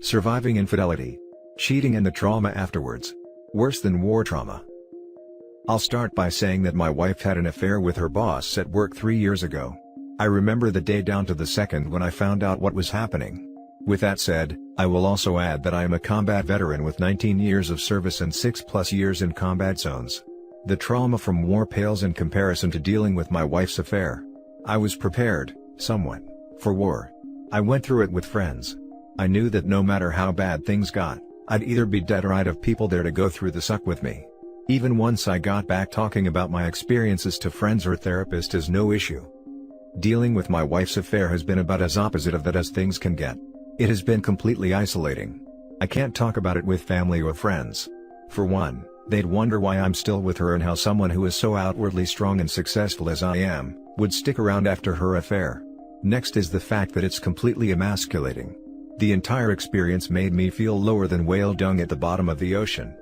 Surviving infidelity. Cheating and the trauma afterwards. Worse than war trauma. I'll start by saying that my wife had an affair with her boss at work 3 years ago. I remember the day down to the second when I found out what was happening. With that said, I will also add that I am a combat veteran with 19 years of service and 6+ years in combat zones. The trauma from war pales in comparison to dealing with my wife's affair. I was prepared, somewhat, for war. I went through it with friends. I knew that no matter how bad things got, I'd either be dead or I'd have people there to go through the suck with me. Even once I got back talking about my experiences to friends or therapist is no issue. Dealing with my wife's affair has been about as opposite of that as things can get. It has been completely isolating. I can't talk about it with family or friends. For one, they'd wonder why I'm still with her and how someone who is so outwardly strong and successful as I am, would stick around after her affair. Next is the fact that it's completely emasculating. The entire experience made me feel lower than whale dung at the bottom of the ocean.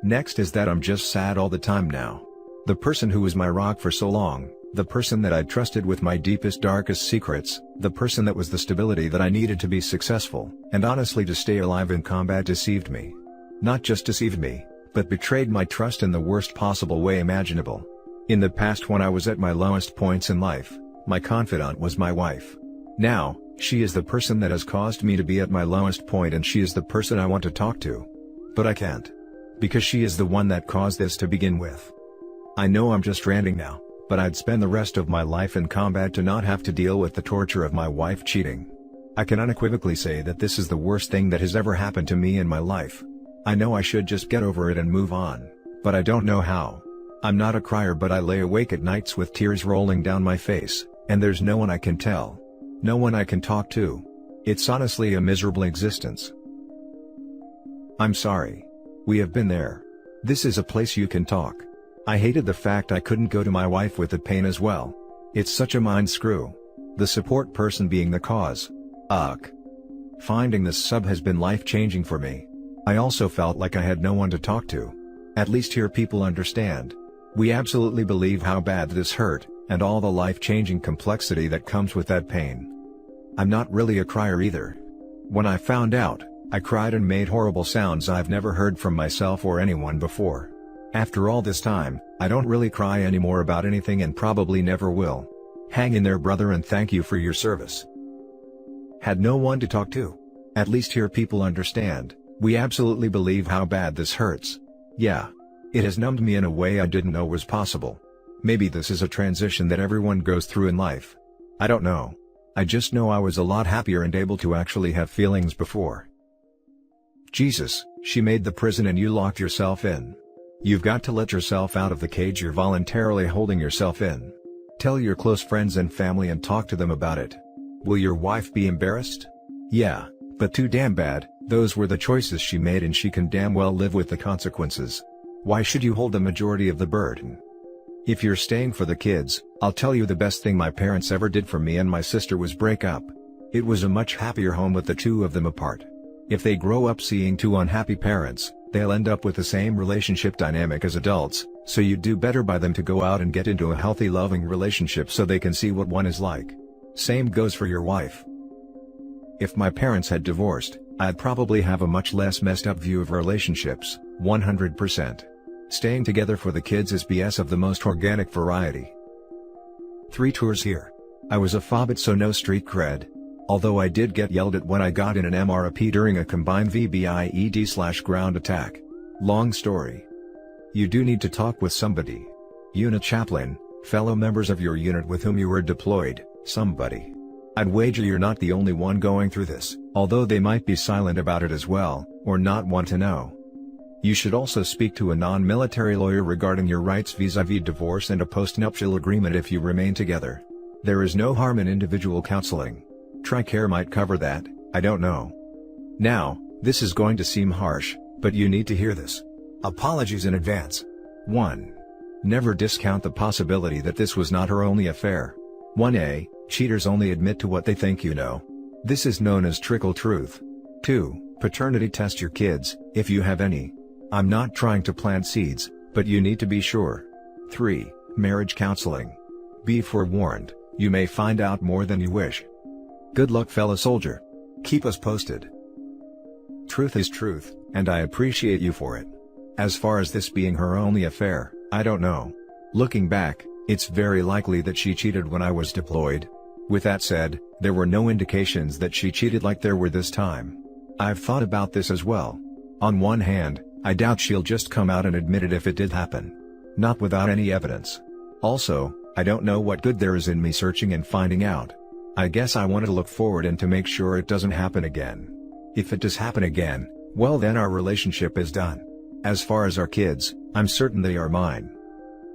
Next is that I'm just sad all the time now. The person who was my rock for so long, the person that I'd trusted with my deepest darkest secrets, the person that was the stability that I needed to be successful, and honestly to stay alive in combat deceived me. Not just deceived me, but betrayed my trust in the worst possible way imaginable. In the past when I was at my lowest points in life, my confidant was my wife. Now, she is the person that has caused me to be at my lowest point and she is the person I want to talk to. But I can't. Because she is the one that caused this to begin with. I know I'm just ranting now, but I'd spend the rest of my life in combat to not have to deal with the torture of my wife cheating. I can unequivocally say that this is the worst thing that has ever happened to me in my life. I know I should just get over it and move on, but I don't know how. I'm not a crier, but I lay awake at nights with tears rolling down my face, and there's no one I can tell. No one I can talk to. It's honestly a miserable existence. I'm sorry. We have been there. This is a place you can talk. I hated the fact I couldn't go to my wife with the pain as well. It's such a mind screw. The support person being the cause. Ugh. Finding this sub has been life-changing for me. I also felt like I had no one to talk to. At least here people understand. We absolutely believe how bad this hurt, and all the life-changing complexity that comes with that pain. I'm not really a crier either. When I found out, I cried and made horrible sounds I've never heard from myself or anyone before. After all this time, I don't really cry anymore about anything and probably never will. Hang in there, brother, and thank you for your service. Had no one to talk to. At least here people understand. We absolutely believe how bad this hurts. Yeah. It has numbed me in a way I didn't know was possible. Maybe this is a transition that everyone goes through in life. I don't know. I just know I was a lot happier and able to actually have feelings before. Jesus, she made the prison and you locked yourself in. You've got to let yourself out of the cage you're voluntarily holding yourself in. Tell your close friends and family and talk to them about it. Will your wife be embarrassed? Yeah, but too damn bad. Those were the choices she made and she can damn well live with the consequences. Why should you hold the majority of the burden? If you're staying for the kids, I'll tell you the best thing my parents ever did for me and my sister was break up. It was a much happier home with the two of them apart. If they grow up seeing two unhappy parents, they'll end up with the same relationship dynamic as adults, so you do better by them to go out and get into a healthy loving relationship so they can see what one is like. Same goes for your wife. If my parents had divorced, I'd probably have a much less messed up view of relationships, 100%. Staying together for the kids is BS of the most organic variety. 3 tours here. I was a fobbit, so no street cred. Although I did get yelled at when I got in an MRAP during a combined VBIED/ground attack. Long story. You do need to talk with somebody. Unit chaplain, fellow members of your unit with whom you were deployed, somebody. I'd wager you're not the only one going through this, although they might be silent about it as well, or not want to know. You should also speak to a non-military lawyer regarding your rights vis-à-vis divorce and a post-nuptial agreement if you remain together. There is no harm in individual counseling. TRICARE might cover that, I don't know. Now, this is going to seem harsh, but you need to hear this. Apologies in advance. 1. Never discount the possibility that this was not her only affair. 1a, cheaters only admit to what they think you know. This is known as trickle truth. 2. Paternity test your kids, if you have any. I'm not trying to plant seeds, but you need to be sure. 3. Marriage counseling. Be forewarned, you may find out more than you wish. Good luck, fellow soldier. Keep us posted. Truth is truth, and I appreciate you for it. As far as this being her only affair, I don't know. Looking back, it's very likely that she cheated when I was deployed. With that said, there were no indications that she cheated like there were this time. I've thought about this as well. On one hand, I doubt she'll just come out and admit it if it did happen. Not without any evidence. Also, I don't know what good there is in me searching and finding out. I guess I want to look forward and to make sure it doesn't happen again. If it does happen again, well then our relationship is done. As far as our kids, I'm certain they are mine.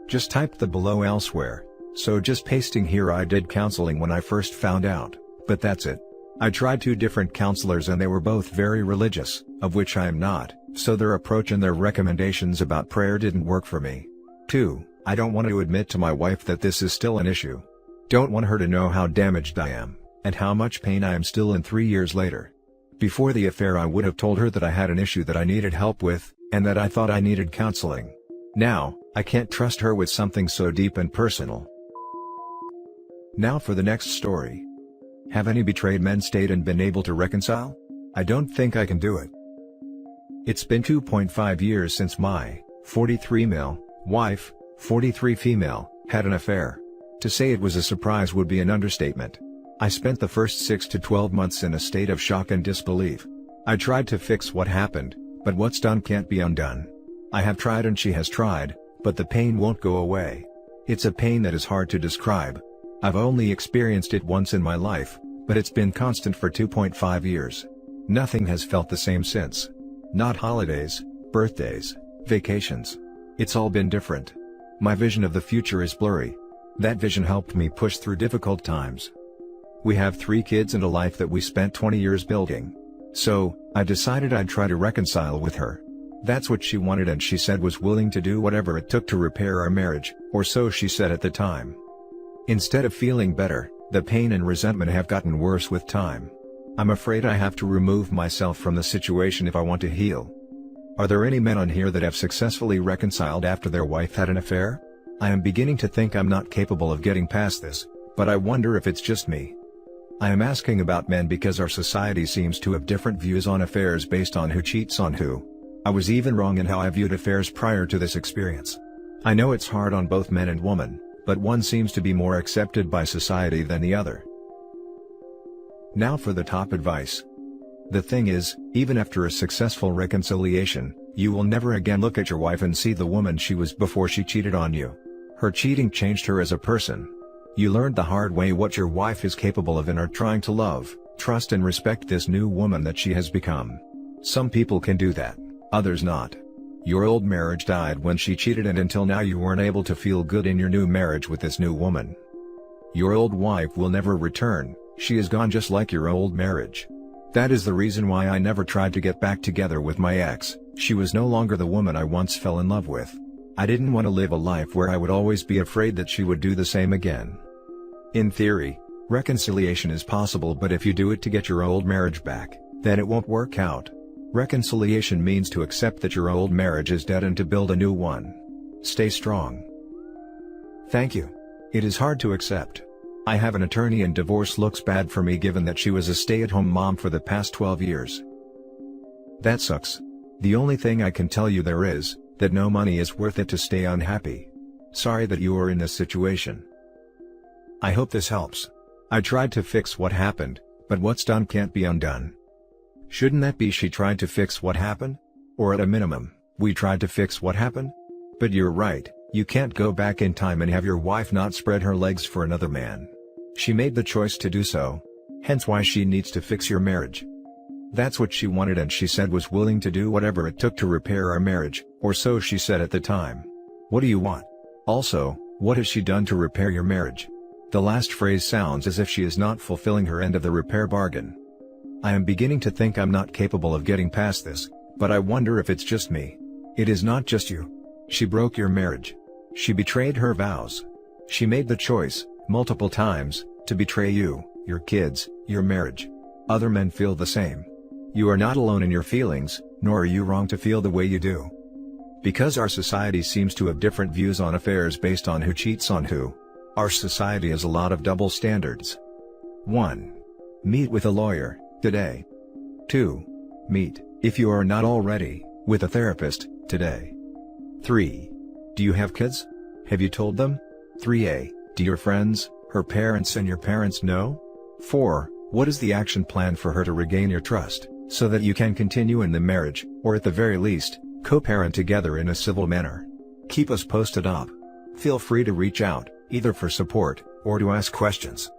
Just typed the below elsewhere, so just pasting here. I did counseling when I first found out, but that's it. I tried 2 different counselors and they were both very religious, of which I am not, so their approach and their recommendations about prayer didn't work for me. 2. I don't want to admit to my wife that this is still an issue. Don't want her to know how damaged I am, and how much pain I am still in 3 years later. Before the affair I would have told her that I had an issue that I needed help with, and that I thought I needed counseling. Now, I can't trust her with something so deep and personal. Now for the next story. Have any betrayed men stayed and been able to reconcile? I don't think I can do it. It's been 2.5 years since my 43 male wife, 43 female, had an affair. To say it was a surprise would be an understatement. I spent the first 6 to 12 months in a state of shock and disbelief. I tried to fix what happened, but what's done can't be undone. I have tried and she has tried, but the pain won't go away. It's a pain that is hard to describe. I've only experienced it once in my life, but it's been constant for 2.5 years. Nothing has felt the same since. Not holidays, birthdays, vacations. It's all been different. My vision of the future is blurry. That vision helped me push through difficult times. We have 3 kids and a life that we spent 20 years building. So, I decided I'd try to reconcile with her. That's what she wanted and she said was willing to do whatever it took to repair our marriage, or so she said at the time. Instead of feeling better, the pain and resentment have gotten worse with time. I'm afraid I have to remove myself from the situation if I want to heal. Are there any men on here that have successfully reconciled after their wife had an affair? I am beginning to think I'm not capable of getting past this, but I wonder if it's just me. I am asking about men because our society seems to have different views on affairs based on who cheats on who. I was even wrong in how I viewed affairs prior to this experience. I know it's hard on both men and women, but one seems to be more accepted by society than the other. Now for the top advice. The thing is, even after a successful reconciliation, you will never again look at your wife and see the woman she was before she cheated on you. Her cheating changed her as a person. You learned the hard way what your wife is capable of and are trying to love, trust and respect this new woman that she has become. Some people can do that, others not. Your old marriage died when she cheated and until now you weren't able to feel good in your new marriage with this new woman. Your old wife will never return, she is gone just like your old marriage. That is the reason why I never tried to get back together with my ex. She was no longer the woman I once fell in love with. I didn't want to live a life where I would always be afraid that she would do the same again. In theory, reconciliation is possible, but if you do it to get your old marriage back, then it won't work out. Reconciliation means to accept that your old marriage is dead and to build a new one. Stay strong. Thank you. It is hard to accept. I have an attorney and divorce looks bad for me given that she was a stay-at-home mom for the past 12 years. That sucks. The only thing I can tell you there is, that no money is worth it to stay unhappy. Sorry that you are in this situation. I hope this helps. I tried to fix what happened, but what's done can't be undone. Shouldn't that be she tried to fix what happened? Or at a minimum, we tried to fix what happened? But you're right, you can't go back in time and have your wife not spread her legs for another man. She made the choice to do so. Hence why she needs to fix your marriage. That's what she wanted and she said was willing to do whatever it took to repair our marriage, or so she said at the time. What do you want? Also, what has she done to repair your marriage? The last phrase sounds as if she is not fulfilling her end of the repair bargain. I am beginning to think I'm not capable of getting past this, but I wonder if it's just me. It is not just you. She broke your marriage. She betrayed her vows. She made the choice, multiple times, to betray you, your kids, your marriage. Other men feel the same. You are not alone in your feelings, nor are you wrong to feel the way you do. Because our society seems to have different views on affairs based on who cheats on who. Our society has a lot of double standards. 1. Meet with a lawyer, today. 2. Meet, if you are not already, with a therapist, today. 3. Do you have kids? Have you told them? 3a. Do your friends, her parents and your parents know? 4. What is the action plan for her to regain your trust, so that you can continue in the marriage, or at the very least, co-parent together in a civil manner? Keep us posted up. Feel free to reach out, either for support, or to ask questions.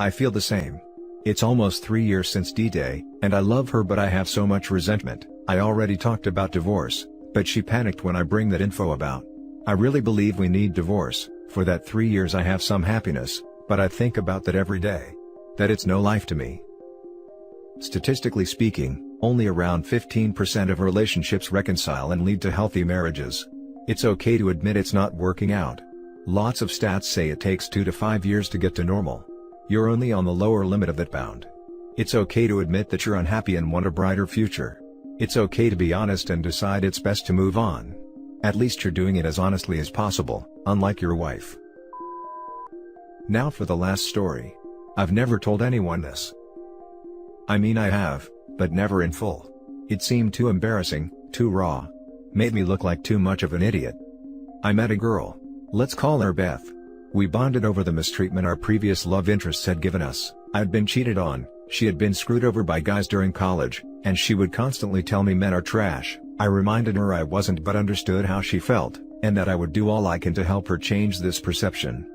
I feel the same. It's almost 3 years since D-Day, and I love her but I have so much resentment. I already talked about divorce, but she panicked when I bring that info about. I really believe we need divorce. For that 3 years I have some happiness, but I think about that every day. That it's no life to me. Statistically speaking, only around 15% of relationships reconcile and lead to healthy marriages. It's okay to admit it's not working out. Lots of stats say it takes 2 to 5 years to get to normal. You're only on the lower limit of that bound. It's okay to admit that you're unhappy and want a brighter future. It's okay to be honest and decide it's best to move on. At least you're doing it as honestly as possible, unlike your wife. Now for the last story. I've never told anyone this. I mean I have, but never in full. It seemed too embarrassing, too raw. Made me look like too much of an idiot. I met a girl. Let's call her Beth. We bonded over the mistreatment our previous love interests had given us. I'd been cheated on, she had been screwed over by guys during college, and she would constantly tell me men are trash. I reminded her I wasn't but understood how she felt, and that I would do all I can to help her change this perception.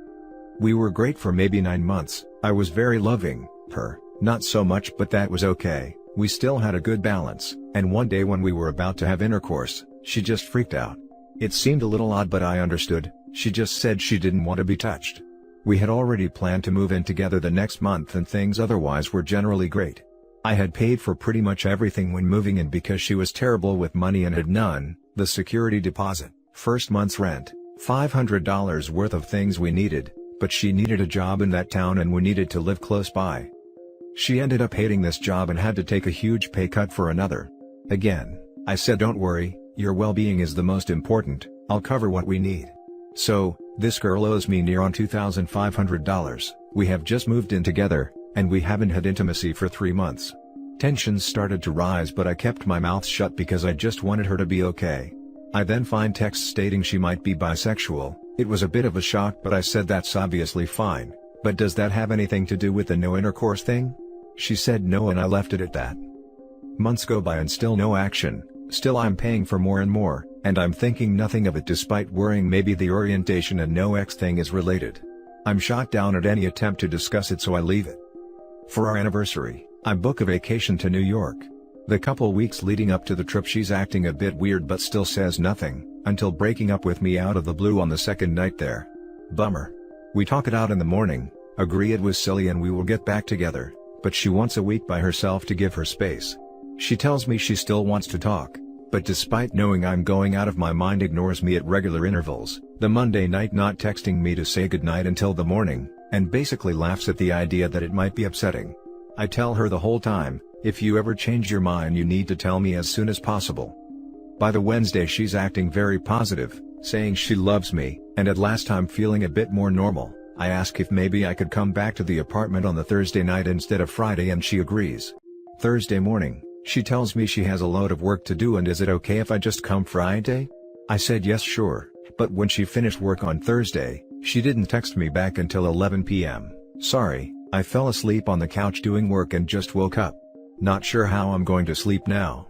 We were great for maybe 9 months, I was very loving, her, not so much but that was okay, we still had a good balance, and one day when we were about to have intercourse, she just freaked out. It seemed a little odd but I understood. She just said she didn't want to be touched. We had already planned to move in together the next month and things otherwise were generally great. I had paid for pretty much everything when moving in because she was terrible with money and had none, the security deposit, first month's rent, $500 worth of things we needed, but she needed a job in that town and we needed to live close by. She ended up hating this job and had to take a huge pay cut for another. Again, I said don't worry, your well-being is the most important, I'll cover what we need. So, this girl owes me near on $2,500, we have just moved in together, and we haven't had intimacy for 3 months. Tensions started to rise but I kept my mouth shut because I just wanted her to be okay. I then find texts stating she might be bisexual. It was a bit of a shock but I said that's obviously fine, but does that have anything to do with the no intercourse thing? She said no and I left it at that. Months go by and still no action, still I'm paying for more and more, and I'm thinking nothing of it despite worrying maybe the orientation and no X thing is related. I'm shot down at any attempt to discuss it so I leave it. For our anniversary, I book a vacation to New York. The couple weeks leading up to the trip she's acting a bit weird but still says nothing, until breaking up with me out of the blue on the second night there. Bummer. We talk it out in the morning, agree it was silly and we will get back together, but she wants a week by herself to give her space. She tells me she still wants to talk, but despite knowing I'm going out of my mind ignores me at regular intervals, the Monday night not texting me to say goodnight until the morning, and basically laughs at the idea that it might be upsetting. I tell her the whole time, if you ever change your mind you need to tell me as soon as possible. By the Wednesday she's acting very positive, saying she loves me, and at last I'm feeling a bit more normal. I ask if maybe I could come back to the apartment on the Thursday night instead of Friday and she agrees. Thursday morning, she tells me she has a load of work to do and is it okay if I just come Friday? I said yes sure, but when she finished work on Thursday, she didn't text me back until 11 p.m. Sorry, I fell asleep on the couch doing work and just woke up. Not sure how I'm going to sleep now.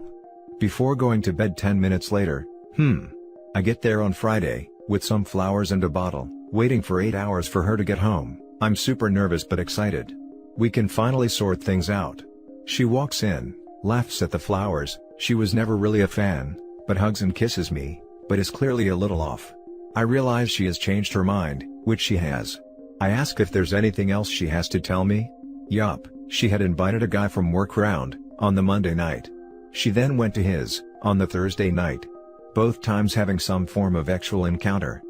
Before going to bed 10 minutes later, I get there on Friday, with some flowers and a bottle, waiting for 8 hours for her to get home. I'm super nervous but excited. We can finally sort things out. She walks in, laughs at the flowers, she was never really a fan, but hugs and kisses me, but is clearly a little off. I realize she has changed her mind, which she has. I ask if there's anything else she has to tell me. Yup, she had invited a guy from work round, on the Monday night. She then went to his, on the Thursday night. Both times having some form of actual encounter.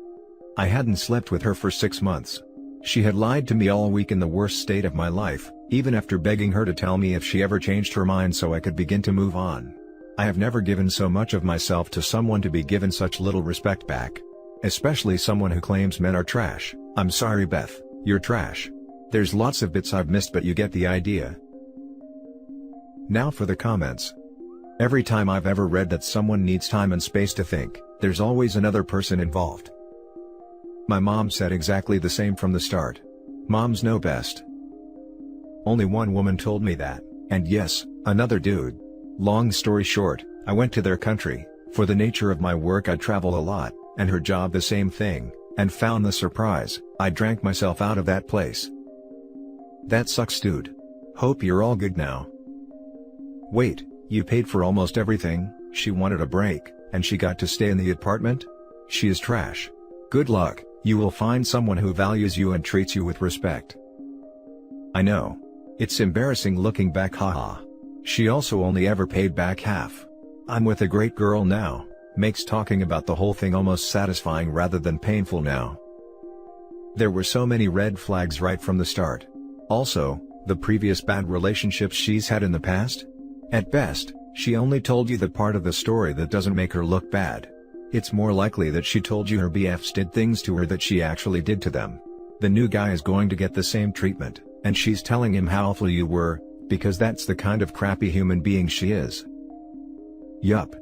I hadn't slept with her for 6 months. She had lied to me all week in the worst state of my life, even after begging her to tell me if she ever changed her mind so I could begin to move on. I have never given so much of myself to someone to be given such little respect back. Especially someone who claims men are trash. I'm sorry Beth, you're trash. There's lots of bits I've missed but you get the idea. Now for the comments. Every time I've ever read that someone needs time and space to think, there's always another person involved. My mom said exactly the same from the start. Moms know best. Only one woman told me that, and yes, another dude. Long story short, I went to their country. For the nature of my work I travel a lot, and her job the same thing, and found the surprise, I drank myself out of that place. That sucks, dude. Hope you're all good now. Wait, you paid for almost everything? She wanted a break, and she got to stay in the apartment? She is trash. Good luck, you will find someone who values you and treats you with respect. I know. It's embarrassing looking back, haha. She also only ever paid back half. I'm with a great girl now, makes talking about the whole thing almost satisfying rather than painful now. There were so many red flags right from the start. Also, the previous bad relationships she's had in the past? At best, she only told you the part of the story that doesn't make her look bad. It's more likely that she told you her BFs did things to her that she actually did to them. The new guy is going to get the same treatment, and she's telling him how awful you were, because that's the kind of crappy human being she is. Yup.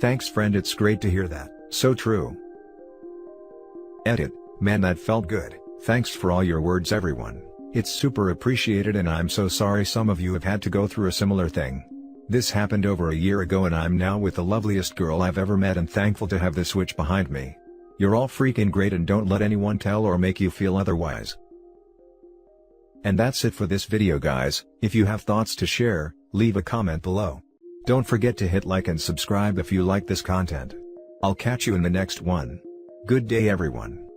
Thanks friend, it's great to hear that, so true. Edit, man that felt good, thanks for all your words everyone, it's super appreciated and I'm so sorry some of you have had to go through a similar thing. This happened over a year ago and I'm now with the loveliest girl I've ever met and thankful to have this switch behind me. You're all freaking great and don't let anyone tell or make you feel otherwise. And that's it for this video guys, if you have thoughts to share, leave a comment below. Don't forget to hit like and subscribe if you like this content. I'll catch you in the next one. Good day everyone.